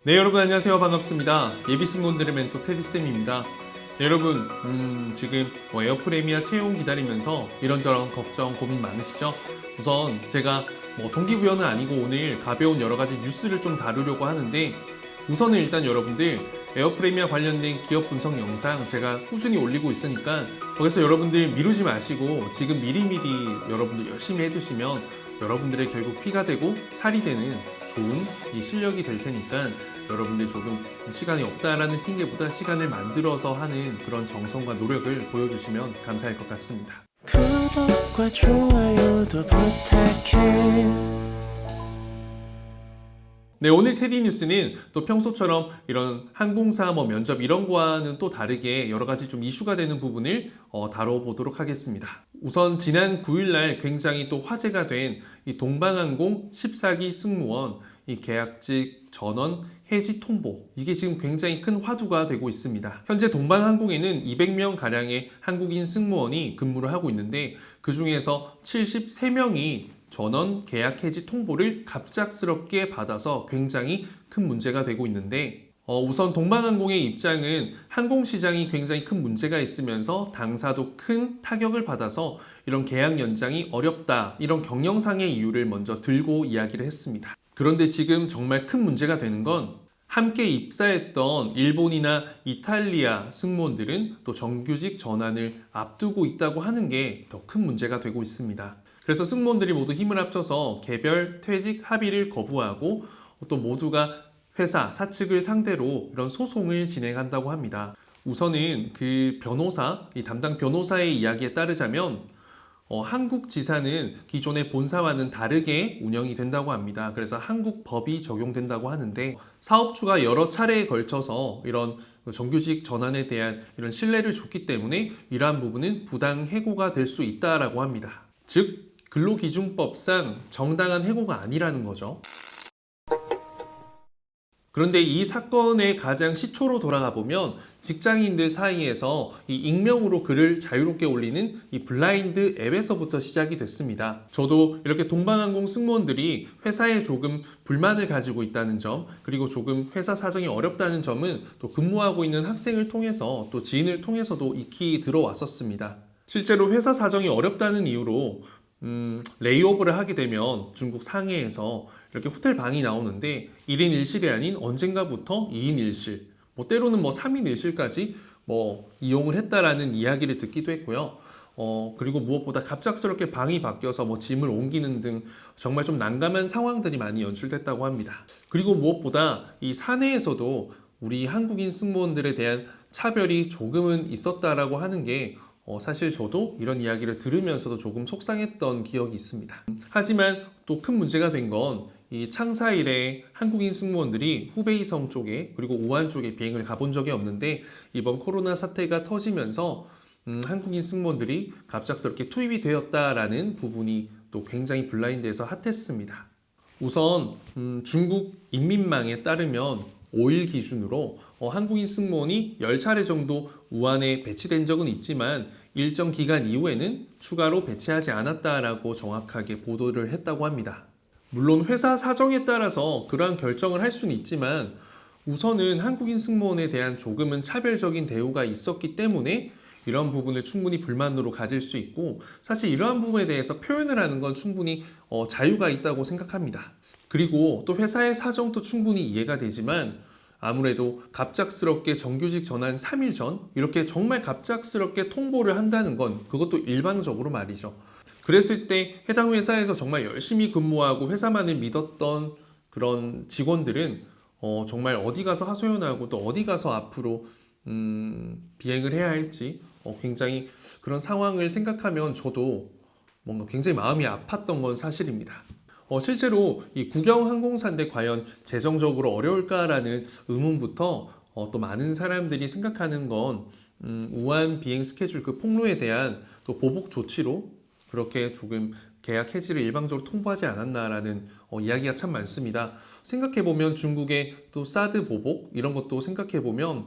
네, 여러분 안녕하세요. 반갑습니다. 예비승무원들의 멘토 테디쌤입니다. 네, 여러분 지금 에어프레미아 채용 기다리면서 이런저런 걱정 고민 많으시죠? 우선 제가 동기부여는 아니고 오늘 가벼운 여러 가지 뉴스를 좀 다루려고 하는데, 우선은 일단 여러분들 에어프레미아 관련된 기업 분석 영상 제가 꾸준히 올리고 있으니까 거기서 여러분들 미루지 마시고 지금 미리미리 여러분들 열심히 해두시면 여러분들의 결국 피가 되고 살이 되는 좋은 이 실력이 될 테니까, 여러분들 조금 시간이 없다라는 핑계보다 시간을 만들어서 하는 그런 정성과 노력을 보여주시면 감사할 것 같습니다. 구독과 좋아요도 부탁해. 네, 오늘 테디 뉴스는 또 평소처럼 이런 항공사 면접 이런 거와는 또 다르게 여러 가지 좀 이슈가 되는 부분을 다뤄보도록 하겠습니다. 우선 지난 9일날 굉장히 또 화제가 된 이 동방항공 14기 승무원 이 계약직 전원 해지 통보, 이게 지금 굉장히 큰 화두가 되고 있습니다. 현재 동방항공에는 200명 가량의 한국인 승무원이 근무를 하고 있는데, 그 중에서 73명이 전원 계약 해지 통보를 갑작스럽게 받아서 굉장히 큰 문제가 되고 있는데, 우선 동방항공의 입장은 항공시장이 굉장히 큰 문제가 있으면서 당사도 큰 타격을 받아서 이런 계약 연장이 어렵다, 이런 경영상의 이유를 먼저 들고 이야기를 했습니다. 그런데 지금 정말 큰 문제가 되는 건, 함께 입사했던 일본이나 이탈리아 승무원들은 또 정규직 전환을 앞두고 있다고 하는 게 더 큰 문제가 되고 있습니다. 그래서 승무원들이 모두 힘을 합쳐서 개별 퇴직 합의를 거부하고 또 모두가 회사 사측을 상대로 이런 소송을 진행한다고 합니다. 우선은 그 변호사, 이 담당 변호사의 이야기에 따르자면 한국 지사는 기존의 본사와는 다르게 운영이 된다고 합니다. 그래서 한국 법이 적용된다고 하는데, 사업주가 여러 차례에 걸쳐서 이런 정규직 전환에 대한 이런 신뢰를 줬기 때문에 이러한 부분은 부당 해고가 될 수 있다라고 합니다. 즉 근로기준법상 정당한 해고가 아니라는 거죠. 그런데 이 사건의 가장 시초로 돌아가 보면 직장인들 사이에서 이 익명으로 글을 자유롭게 올리는 이 블라인드 앱에서부터 시작이 됐습니다. 저도 이렇게 동방항공 승무원들이 회사에 조금 불만을 가지고 있다는 점, 그리고 조금 회사 사정이 어렵다는 점은 또 근무하고 있는 학생을 통해서 또 지인을 통해서도 익히 들어왔었습니다. 실제로 회사 사정이 어렵다는 이유로 레이오버를 하게 되면 중국 상해에서 이렇게 호텔 방이 나오는데 1인 1실이 아닌 언젠가부터 2인 1실, 때로는 3인 1실까지 이용을 했다라는 이야기를 듣기도 했고요. 그리고 무엇보다 갑작스럽게 방이 바뀌어서 짐을 옮기는 등 정말 좀 난감한 상황들이 많이 연출됐다고 합니다. 그리고 무엇보다 이 사내에서도 우리 한국인 승무원들에 대한 차별이 조금은 있었다라고 하는 게 사실 저도 이런 이야기를 들으면서도 조금 속상했던 기억이 있습니다. 하지만 또 큰 문제가 된 건, 이 창사 이래 한국인 승무원들이 후베이성 쪽에 그리고 우한 쪽에 비행을 가본 적이 없는데, 이번 코로나 사태가 터지면서 한국인 승무원들이 갑작스럽게 투입이 되었다라는 부분이 또 굉장히 블라인드에서 핫했습니다. 우선 중국 인민망에 따르면 5일 기준으로 한국인 승무원이 10차례 정도 우한에 배치된 적은 있지만 일정 기간 이후에는 추가로 배치하지 않았다라고 정확하게 보도를 했다고 합니다. 물론 회사 사정에 따라서 그러한 결정을 할 수는 있지만, 우선은 한국인 승무원에 대한 조금은 차별적인 대우가 있었기 때문에 이런 부분을 충분히 불만으로 가질 수 있고, 사실 이러한 부분에 대해서 표현을 하는 건 충분히 자유가 있다고 생각합니다. 그리고 또 회사의 사정도 충분히 이해가 되지만, 아무래도 갑작스럽게 정규직 전환 3일 전 이렇게 정말 갑작스럽게 통보를 한다는 건, 그것도 일방적으로 말이죠. 그랬을 때 해당 회사에서 정말 열심히 근무하고 회사만을 믿었던 그런 직원들은 정말 어디 가서 하소연하고 또 어디 가서 앞으로 비행을 해야 할지 굉장히 그런 상황을 생각하면 저도 뭔가 굉장히 마음이 아팠던 건 사실입니다. 실제로 이 국영 항공사인데 과연 재정적으로 어려울까라는 의문부터 또 많은 사람들이 생각하는 건 우한 비행 스케줄 그 폭로에 대한 또 보복 조치로 그렇게 조금 계약 해지를 일방적으로 통보하지 않았나라는 이야기가 참 많습니다. 생각해보면 중국의 또 사드 보복 이런 것도 생각해보면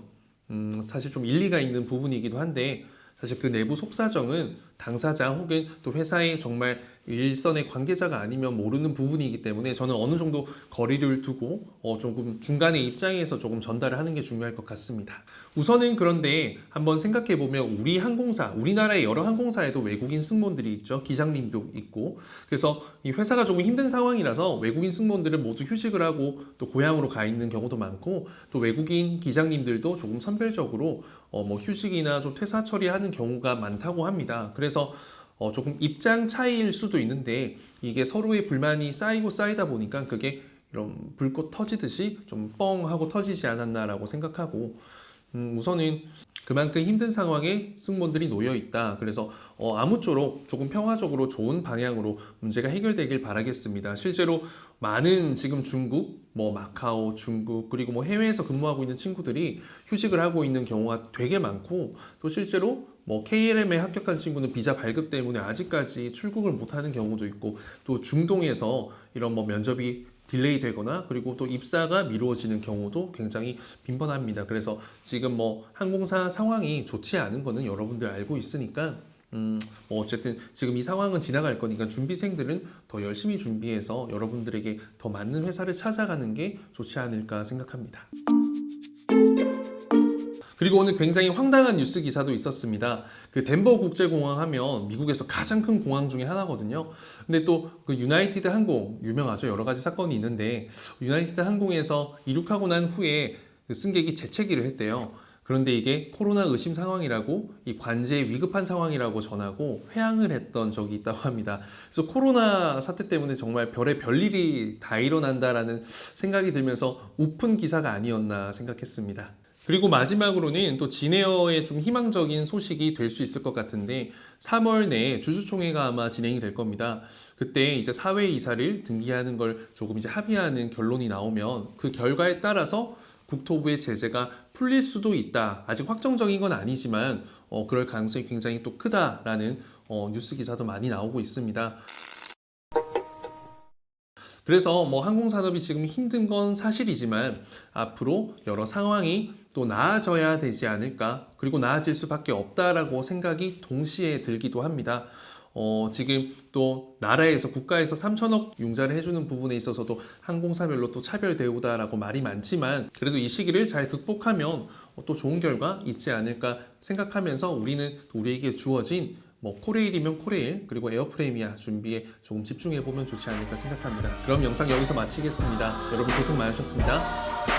사실 좀 일리가 있는 부분이기도 한데, 사실 그 내부 속사정은 당사자 혹은 또 회사의 정말 일선의 관계자가 아니면 모르는 부분이기 때문에 저는 어느 정도 거리를 두고 조금 중간의 입장에서 조금 전달을 하는 게 중요할 것 같습니다. 우선은 그런데 한번 생각해 보면 우리 항공사, 우리나라의 여러 항공사에도 외국인 승무원들이 있죠. 기장님도 있고. 그래서 이 회사가 조금 힘든 상황이라서 외국인 승무원들은 모두 휴직을 하고 또 고향으로 가 있는 경우도 많고, 또 외국인 기장님들도 조금 선별적으로 뭐 휴직이나 좀 퇴사 처리하는 경우가 많다고 합니다. 그래서 조금 입장 차이일 수도 있는데 이게 서로의 불만이 쌓이고 쌓이다 보니까 그게 이런 불꽃 터지듯이 좀 뻥 하고 터지지 않았나라고 생각하고, 우선은 그만큼 힘든 상황에 승무원들이 놓여 있다. 그래서 아무쪼록 조금 평화적으로 좋은 방향으로 문제가 해결되길 바라겠습니다. 실제로 많은 지금 중국, 뭐 마카오, 중국, 그리고 뭐 해외에서 근무하고 있는 친구들이 휴직을 하고 있는 경우가 되게 많고, 또 실제로 뭐 KLM에 합격한 친구는 비자 발급 때문에 아직까지 출국을 못하는 경우도 있고, 또 중동에서 이런 뭐 면접이 딜레이 되거나 그리고 또 입사가 미루어지는 경우도 굉장히 빈번합니다. 그래서 지금 뭐 항공사 상황이 좋지 않은 거는 여러분들 알고 있으니까 뭐 어쨌든 지금 이 상황은 지나갈 거니까 준비생들은 더 열심히 준비해서 여러분들에게 더 맞는 회사를 찾아가는 게 좋지 않을까 생각합니다. 그리고 오늘 굉장히 황당한 뉴스 기사도 있었습니다. 그 덴버 국제공항 하면 미국에서 가장 큰 공항 중에 하나거든요. 근데 또 그 유나이티드 항공, 유명하죠. 여러 가지 사건이 있는데 유나이티드 항공에서 이륙하고 난 후에 그 승객이 재채기를 했대요. 그런데 이게 코로나 의심 상황이라고, 이 관제에 위급한 상황이라고 전하고 회항을 했던 적이 있다고 합니다. 그래서 코로나 사태 때문에 정말 별의 별일이 다 일어난다라는 생각이 들면서 우픈 기사가 아니었나 생각했습니다. 그리고 마지막으로는 또 진에어의 좀 희망적인 소식이 될 수 있을 것 같은데 3월 내에 주주총회가 아마 진행이 될 겁니다. 그때 이제 사회 이사를 등기하는 걸 조금 이제 합의하는 결론이 나오면 그 결과에 따라서 국토부의 제재가 풀릴 수도 있다. 아직 확정적인 건 아니지만 그럴 가능성이 굉장히 또 크다라는 뉴스 기사도 많이 나오고 있습니다. 그래서 뭐 항공산업이 지금 힘든 건 사실이지만 앞으로 여러 상황이 또 나아져야 되지 않을까, 그리고 나아질 수밖에 없다라고 생각이 동시에 들기도 합니다. 지금 또 나라에서 국가에서 3천억 융자를 해주는 부분에 있어서도 항공사별로 또 차별 대우다라고 말이 많지만 그래도 이 시기를 잘 극복하면 또 좋은 결과 있지 않을까 생각하면서 우리는 우리에게 주어진 뭐 코레일이면 코레일, 그리고 에어프레미아 준비에 조금 집중해 보면 좋지 않을까 생각합니다. 그럼 영상 여기서 마치겠습니다. 여러분 고생 많으셨습니다.